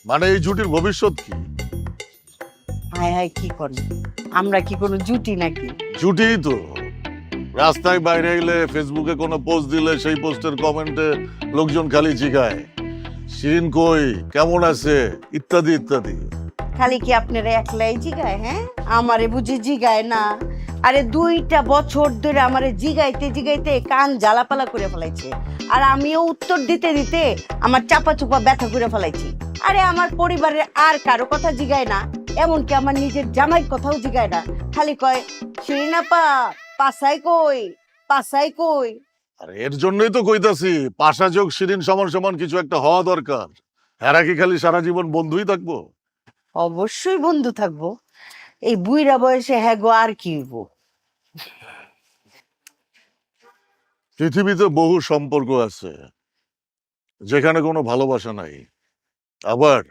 মানে এই জুটির ভবিষ্যৎ কি? হায় হায়, কি করেন? আমরা কি কোনো জুটি নাকি? জুটিই তো। রাস্তায় বাইরে এলে, ফেসবুকে কোনো পোস্ট দিলে সেই পোস্টের কমেন্টে লোকজন খালি জিগায় শিরিন কই, কেমন আছে, ইত্যাদি ইত্যাদি। খালি কি আপনারা একলাই জিগায়? হ্যাঁ, আমারে বুঝি জিগায় না? আরে 2টা বছর ধরে আমারে জিগাইতে জিগাইতে কান জ্বালাপালা করে ফেলাইছে, আর আমিও উত্তর দিতে দিতে আমার চাপা চুপা ব্যথা করে ফেলাইছি। আরে আমার পরিবারের আর কারো কথা জিগায় না, এমনকি আমার নিজের জামাইয়ের কথাও জিগায় না। খালি কয় শিরিন আপা পাসাই কই, পাসাই কই। আর এর জন্যই তো কইতাছি পাশা যোগ শিরিন সমান সমান কিছু একটা হওয়া দরকার। এরা কি খালি সারা জীবন বন্ধুই থাকবো? অবশ্যই বন্ধু থাকবো। এই বুইড়া বয়সে হ্যাঁ গো, আর কি হইব? পৃথিবীতে বহু সম্পর্ক আছে যেখানে কোনো ভালোবাসা নাই, আবার